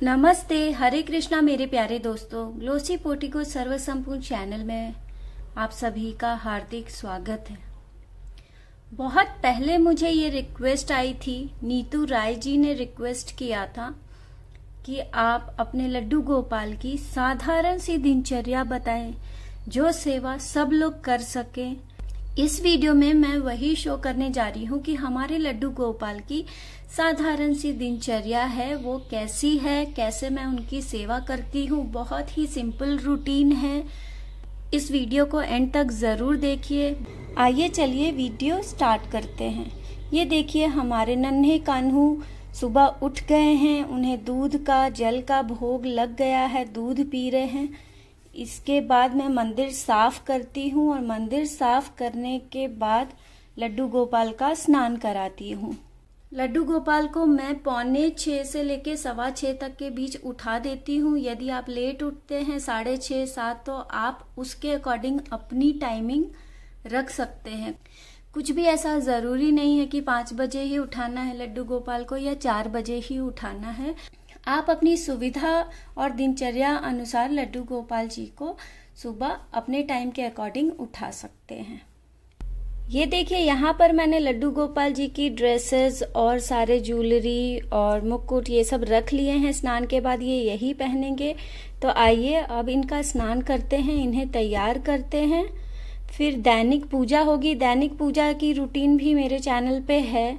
नमस्ते, हरे कृष्णा मेरे प्यारे दोस्तों। ग्लोसी पोटिको सर्व संपूर्ण चैनल में आप सभी का हार्दिक स्वागत है। बहुत पहले मुझे ये रिक्वेस्ट आई थी, नीतू राय जी ने रिक्वेस्ट किया था कि आप अपने लड्डू गोपाल की साधारण सी दिनचर्या बताएं, जो सेवा सब लोग कर सके। इस वीडियो में मैं वही शो करने जा रही हूँ कि हमारे लड्डू गोपाल की साधारण सी दिनचर्या है, वो कैसी है, कैसे मैं उनकी सेवा करती हूँ। बहुत ही सिंपल रूटीन है। इस वीडियो को एंड तक जरूर देखिए। आइए चलिए वीडियो स्टार्ट करते हैं। ये देखिए, हमारे नन्हे कान्हू सुबह उठ गए हैं। उन्हें दूध का, जल का भोग लग गया है, दूध पी रहे हैं। इसके बाद मैं मंदिर साफ करती हूँ और मंदिर साफ करने के बाद लड्डू गोपाल का स्नान कराती हूँ। लड्डू गोपाल को मैं 5:45 से लेके 6:15 तक के बीच उठा देती हूँ। यदि आप लेट उठते हैं 6:30 7, तो आप उसके अकॉर्डिंग अपनी टाइमिंग रख सकते हैं। कुछ भी ऐसा जरूरी नहीं है कि 5 बजे ही उठाना है लड्डू गोपाल को या 4 बजे ही उठाना है। आप अपनी सुविधा और दिनचर्या अनुसार लड्डू गोपाल जी को सुबह अपने टाइम के अकॉर्डिंग उठा सकते हैं। ये देखिए, यहाँ पर मैंने लड्डू गोपाल जी की ड्रेसेस और सारे ज्वेलरी और मुकुट ये सब रख लिए हैं। स्नान के बाद ये यही पहनेंगे। तो आइए अब इनका स्नान करते हैं, इन्हें तैयार करते हैं। फिर दैनिक पूजा होगी। दैनिक पूजा की रूटीन भी मेरे चैनल पे है,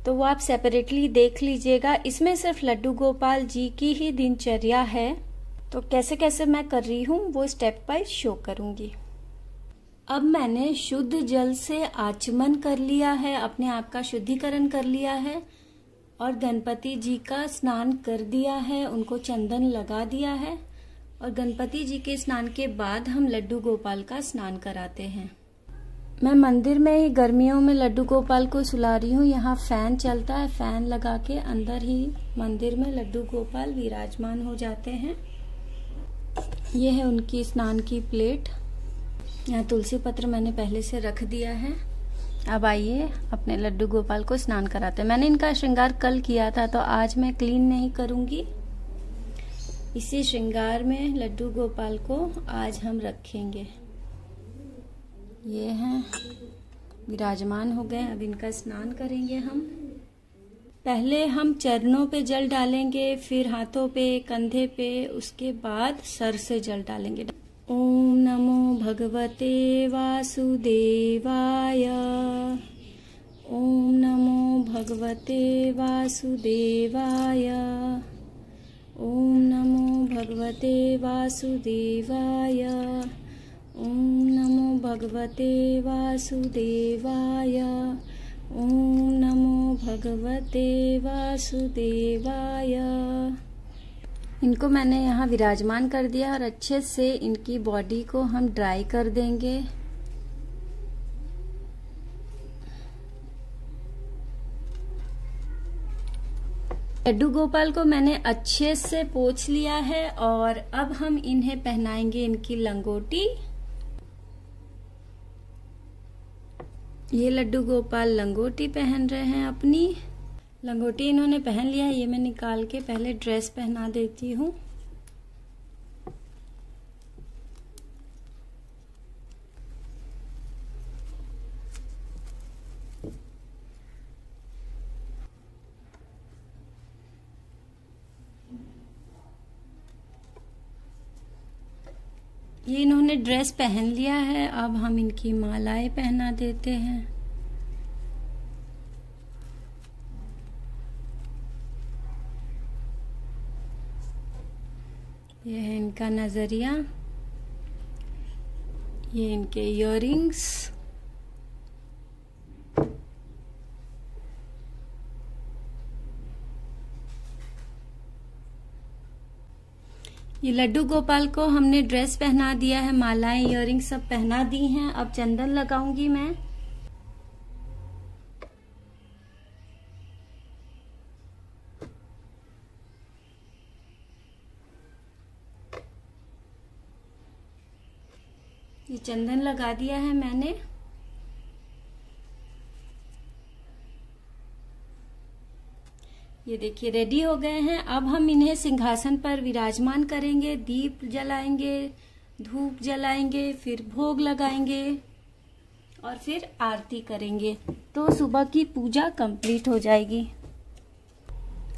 तो वो आप सेपरेटली देख लीजिएगा। इसमें सिर्फ लड्डू गोपाल जी की ही दिनचर्या है, तो कैसे कैसे मैं कर रही हूँ वो स्टेप बाय शो करूंगी। अब मैंने शुद्ध जल से आचमन कर लिया है, अपने आप का शुद्धिकरण कर लिया है और गणपति जी का स्नान कर दिया है, उनको चंदन लगा दिया है। और गणपति जी के स्नान के बाद हम लड्डू गोपाल का स्नान कराते हैं। मैं मंदिर में ही गर्मियों में लड्डू गोपाल को सुला रही हूँ। यहाँ फैन चलता है, फैन लगा के अंदर ही मंदिर में लड्डू गोपाल विराजमान हो जाते हैं। ये है उनकी स्नान की प्लेट। यहाँ तुलसी पत्र मैंने पहले से रख दिया है। अब आइए अपने लड्डू गोपाल को स्नान कराते हैं। मैंने इनका श्रृंगार कल किया था, तो आज मैं क्लीन नहीं करूंगी। इसी श्रृंगार में लड्डू गोपाल को आज हम रखेंगे। ये हैं, विराजमान हो गए। अब इनका स्नान करेंगे हम। पहले हम चरणों पे जल डालेंगे, फिर हाथों पे, कंधे पे, उसके बाद सर से जल डालेंगे। ओम नमो भगवते वासुदेवाय। ओम नमो भगवते वासुदेवाय। ओम नमो भगवते वासुदेवाय। ओम नमो भगवते वासुदेवाय। ओम नमो भगवते वासुदेवाय। इनको मैंने यहाँ विराजमान कर दिया और अच्छे से इनकी बॉडी को हम ड्राई कर देंगे। लड्डू गोपाल को मैंने अच्छे से पोंछ लिया है और अब हम इन्हें पहनाएंगे इनकी लंगोटी। ये लड्डू गोपाल लंगोटी पहन रहे हैं अपनी। लंगोटी इन्होंने पहन लिया है। ये मैं निकाल के पहले ड्रेस पहना देती हूँ। ये इन्होंने ड्रेस पहन लिया है। अब हम इनकी मालाएं पहना देते हैं। ये है इनका नजरिया, ये इनके इयररिंग्स। ये लड्डू गोपाल को हमने ड्रेस पहना दिया है, मालाएं, इयररिंग सब पहना दी हैं। अब चंदन लगाऊंगी मैं। ये चंदन लगा दिया है मैंने। ये देखिए रेडी हो गए हैं। अब हम इन्हें सिंहासन पर विराजमान करेंगे, दीप जलाएंगे, धूप जलाएंगे, फिर भोग लगाएंगे और फिर आरती करेंगे, तो सुबह की पूजा कंप्लीट हो जाएगी।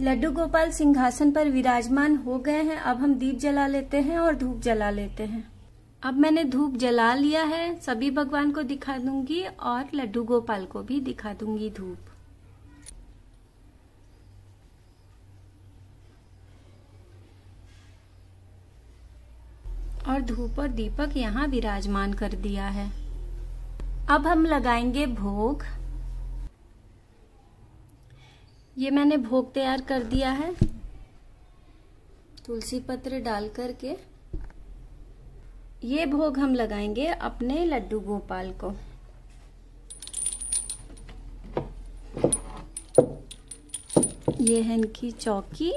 लड्डू गोपाल सिंहासन पर विराजमान हो गए हैं। अब हम दीप जला लेते हैं और धूप जला लेते हैं। अब मैंने धूप जला लिया है, सभी भगवान को दिखा दूंगी और लड्डू गोपाल को भी दिखा दूंगी धूप। और धूप और दीपक यहाँ विराजमान कर दिया है। अब हम लगाएंगे भोग। ये मैंने भोग तैयार कर दिया है तुलसी पत्र डाल करके। ये भोग हम लगाएंगे अपने लड्डू गोपाल को। ये है इनकी चौकी।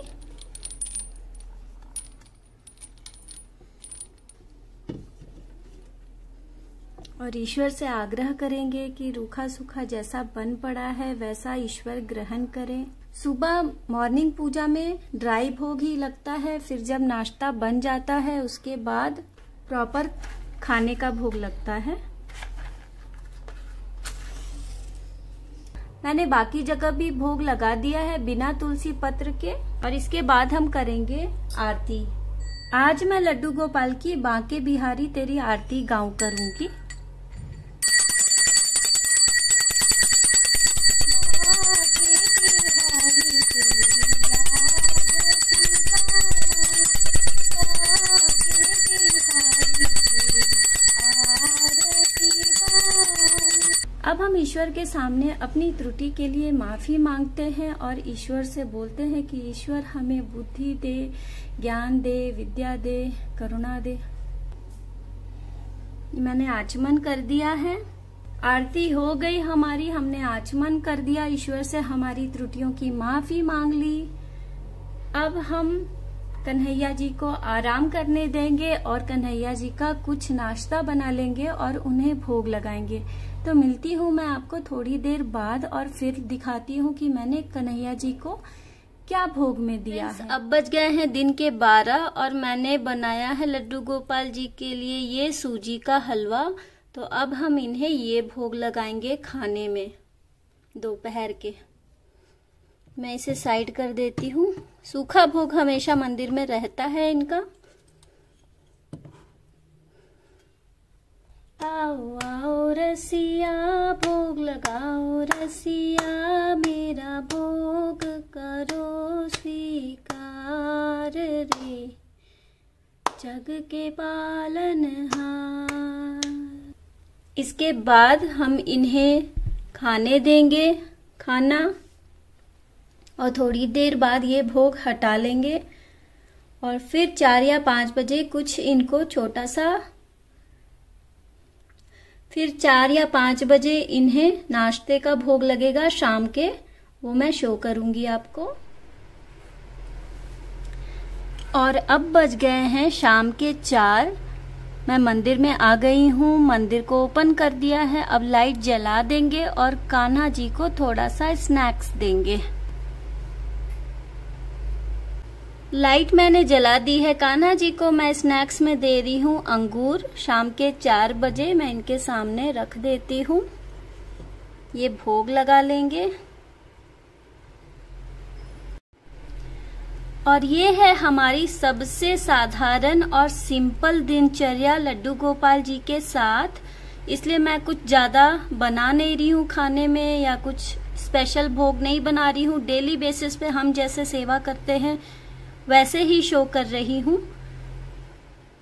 और ईश्वर से आग्रह करेंगे कि रूखा सूखा जैसा बन पड़ा है वैसा ईश्वर ग्रहण करें। सुबह मॉर्निंग पूजा में ड्राई भोग ही लगता है, फिर जब नाश्ता बन जाता है उसके बाद प्रॉपर खाने का भोग लगता है। मैंने बाकी जगह भी भोग लगा दिया है बिना तुलसी पत्र के। और इसके बाद हम करेंगे आरती। आज मैं लड्डू गोपाल की बांके बिहारी तेरी आरती गाऊं करूंगी। अब हम ईश्वर के सामने अपनी त्रुटि के लिए माफी मांगते हैं और ईश्वर से बोलते हैं कि ईश्वर हमें बुद्धि दे, ज्ञान दे, विद्या दे, करुणा दे। मैंने आचमन कर दिया है। आरती हो गई हमारी, हमने आचमन कर दिया, ईश्वर से हमारी त्रुटियों की माफी मांग ली। अब हम कन्हैया जी को आराम करने देंगे और कन्हैया जी का कुछ नाश्ता बना लेंगे और उन्हें भोग लगाएंगे। तो मिलती हूँ मैं आपको थोड़ी देर बाद और फिर दिखाती हूँ कि मैंने कन्हैया जी को क्या भोग में दिया है। अब बज गए हैं दिन के 12 और मैंने बनाया है लड्डू गोपाल जी के लिए ये सूजी का हलवा। तो अब हम इन्हें ये भोग लगाएंगे खाने में दोपहर के। मैं इसे साइड कर देती हूँ। सूखा भोग हमेशा मंदिर में रहता है इनका। आओ आओ रसिया भोग लगाओ रसिया, मेरा भोग करो स्वीकार रे, जग के पालनहार। इसके बाद हम इन्हें खाने देंगे खाना और थोड़ी देर बाद ये भोग हटा लेंगे और फिर 4 या 5 बजे कुछ इनको छोटा सा, फिर 4 या 5 बजे इन्हें नाश्ते का भोग लगेगा शाम के, वो मैं शो करूंगी आपको। और अब बज गए हैं शाम के 4। मैं मंदिर में आ गई हूँ, मंदिर को ओपन कर दिया है। अब लाइट जला देंगे और कान्हा जी को थोड़ा सा स्नैक्स देंगे। लाइट मैंने जला दी है, कान्हा जी को मैं स्नैक्स में दे रही हूँ अंगूर। शाम के 4 बजे मैं इनके सामने रख देती हूँ। ये भोग लगा लेंगे। और ये है हमारी सबसे साधारण और सिंपल दिनचर्या लड्डू गोपाल जी के साथ। इसलिए मैं कुछ ज्यादा बना नहीं रही हूँ खाने में या कुछ स्पेशल भोग नहीं बना रही हूँ। डेली बेसिस पे हम जैसे सेवा करते हैं वैसे ही शो कर रही हूँ।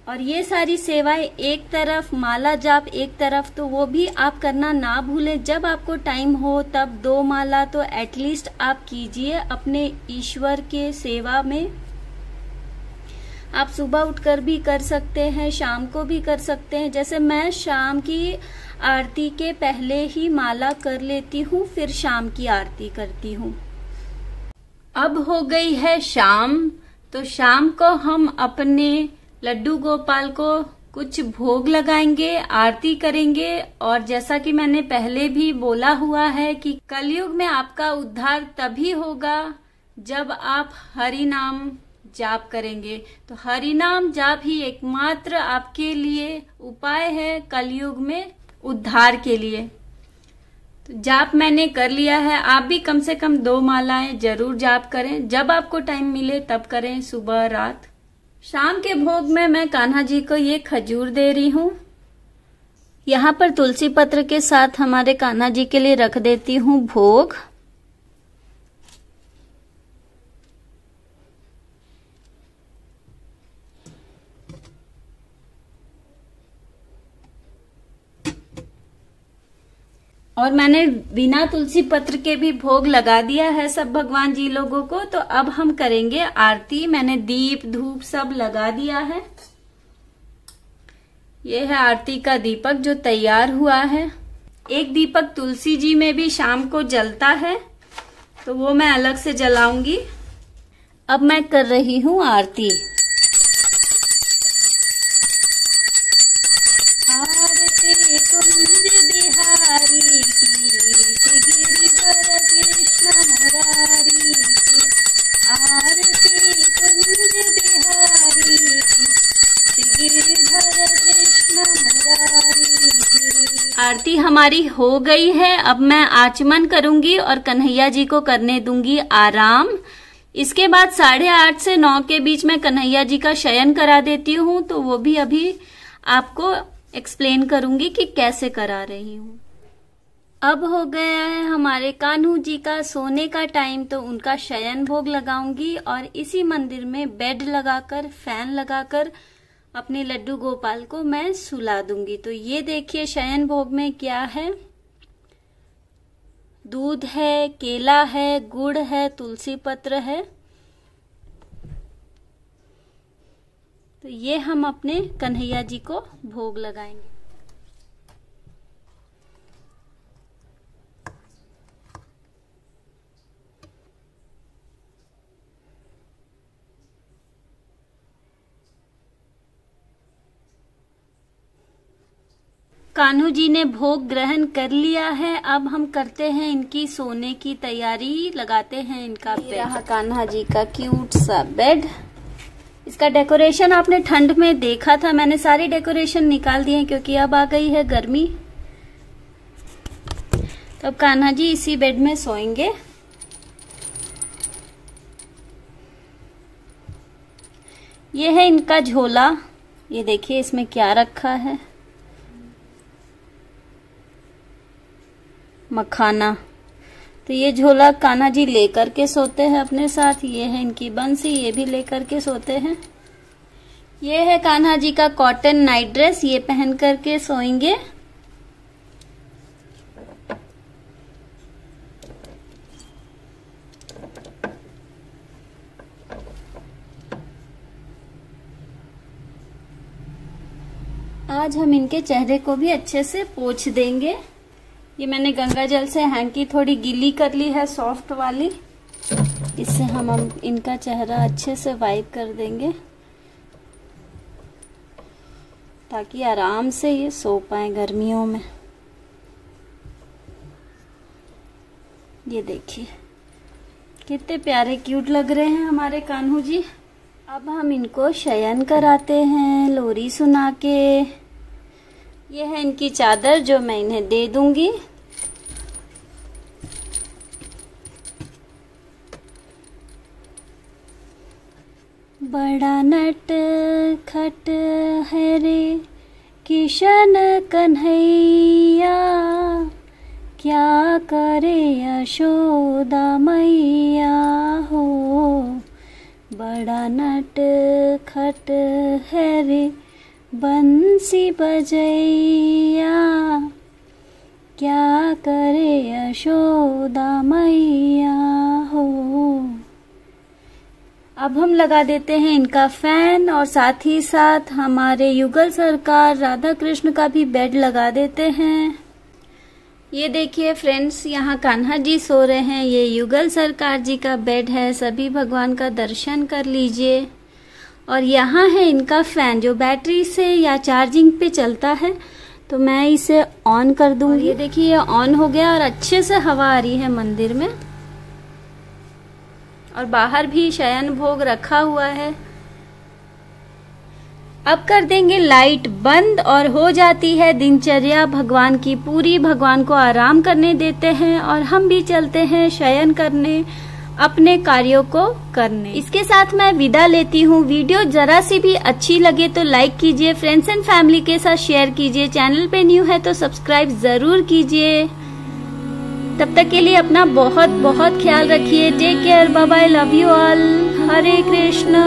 और ये सारी सेवाएं एक तरफ, माला जाप एक तरफ, तो वो भी आप करना ना भूलें। जब आपको टाइम हो तब 2 माला तो एटलीस्ट आप कीजिए अपने ईश्वर के सेवा में। आप सुबह उठकर भी कर सकते हैं, शाम को भी कर सकते हैं। जैसे मैं शाम की आरती के पहले ही माला कर लेती हूँ, फिर शाम की आरती करती हूँ। अब हो गई है शाम, तो शाम को हम अपने लड्डू गोपाल को कुछ भोग लगाएंगे, आरती करेंगे। और जैसा कि मैंने पहले भी बोला हुआ है कि कलयुग में आपका उद्धार तभी होगा जब आप हरि नाम जाप करेंगे। तो हरि नाम जाप ही एकमात्र आपके लिए उपाय है कलयुग में उद्धार के लिए। तो जाप मैंने कर लिया है, आप भी कम से कम 2 मालाएं जरूर जाप करें। जब आपको टाइम मिले तब करें, सुबह रात। शाम के भोग में मैं कान्हा जी को ये खजूर दे रही हूँ। यहाँ पर तुलसी पत्र के साथ हमारे कान्हा जी के लिए रख देती हूँ भोग। और मैंने बिना तुलसी पत्र के भी भोग लगा दिया है सब भगवान जी लोगों को। तो अब हम करेंगे आरती। मैंने दीप धूप सब लगा दिया है। यह है आरती का दीपक जो तैयार हुआ है। एक दीपक तुलसी जी में भी शाम को जलता है, तो वो मैं अलग से जलाऊंगी। अब मैं कर रही हूँ आरती। आरती कुंज बिहारी की, गिरिधर कृष्ण मुरारी की। आरती कुंज बिहारी की, गिरिधर कृष्ण मुरारी की। आरती हमारी हो गई है। अब मैं आचमन करूंगी और कन्हैया जी को करने दूंगी आराम। इसके बाद 8:30 से 9 के बीच में कन्हैया जी का शयन करा देती हूँ। तो वो भी अभी आपको एक्सप्लेन करूंगी कि कैसे करा रही हूँ। अब हो गया है हमारे कान्हू जी का सोने का टाइम, तो उनका शयन भोग लगाऊंगी और इसी मंदिर में बेड लगाकर फैन लगाकर अपने लड्डू गोपाल को मैं सुला दूंगी। तो ये देखिए शयन भोग में क्या है। दूध है, केला है, गुड़ है, तुलसी पत्र है। तो ये हम अपने कन्हैया जी को भोग लगाएंगे। कान्हू जी ने भोग ग्रहण कर लिया है। अब हम करते हैं इनकी सोने की तैयारी, लगाते हैं इनका बेड। रहा कान्हा जी का क्यूट सा बेड। इसका डेकोरेशन आपने ठंड में देखा था, मैंने सारी डेकोरेशन निकाल दी है क्योंकि अब आ गई है गर्मी। तो अब कान्हा जी इसी बेड में सोएंगे। ये है इनका झोला। ये देखिए इसमें क्या रखा है, मखाना। तो ये झोला कान्हा जी लेकर के सोते हैं अपने साथ। ये है इनकी बंसी, ये भी लेकर के सोते हैं। ये है कान्हा जी का कॉटन नाइट ड्रेस, ये पहन करके सोएंगे। आज हम इनके चेहरे को भी अच्छे से पोंछ देंगे। ये मैंने गंगा जल से हैंकी थोड़ी गीली कर ली है, सॉफ्ट वाली। इससे हम इनका चेहरा अच्छे से वाइप कर देंगे ताकि आराम से ये सो पाए गर्मियों में। ये देखिए कितने प्यारे क्यूट लग रहे हैं हमारे कान्हू जी। अब हम इनको शयन कराते हैं लोरी सुना के। ये है इनकी चादर जो मैं इन्हें दे दूंगी। बड़ा नट खट है रे किशन कन्हैया, क्या करे यशोदा मैया हो। बड़ा नट खट है रे बंसी बजैया, क्या करे यशोदा मैया हो। अब हम लगा देते हैं इनका फैन और साथ ही साथ हमारे युगल सरकार राधा कृष्ण का भी बेड लगा देते हैं। ये देखिए फ्रेंड्स, यहाँ कान्हा जी सो रहे हैं। ये युगल सरकार जी का बेड है। सभी भगवान का दर्शन कर लीजिए। और यहाँ है इनका फैन जो बैटरी से या चार्जिंग पे चलता है। तो मैं इसे ऑन कर दूंगी। ये देखिए ये ऑन हो गया और अच्छे से हवा आ रही है मंदिर में। और बाहर भी शयन भोग रखा हुआ है। अब कर देंगे लाइट बंद और हो जाती है दिनचर्या भगवान की पूरी। भगवान को आराम करने देते हैं और हम भी चलते हैं शयन करने, अपने कार्यों को करने। इसके साथ मैं विदा लेती हूँ। वीडियो जरा सी भी अच्छी लगे तो लाइक कीजिए, फ्रेंड्स एंड फैमिली के साथ शेयर कीजिए, चैनल पे न्यू है तो सब्सक्राइब जरूर कीजिए। तब तक के लिए अपना बहुत बहुत ख्याल रखिए। Take care, bye bye, love you all, Hare Krishna.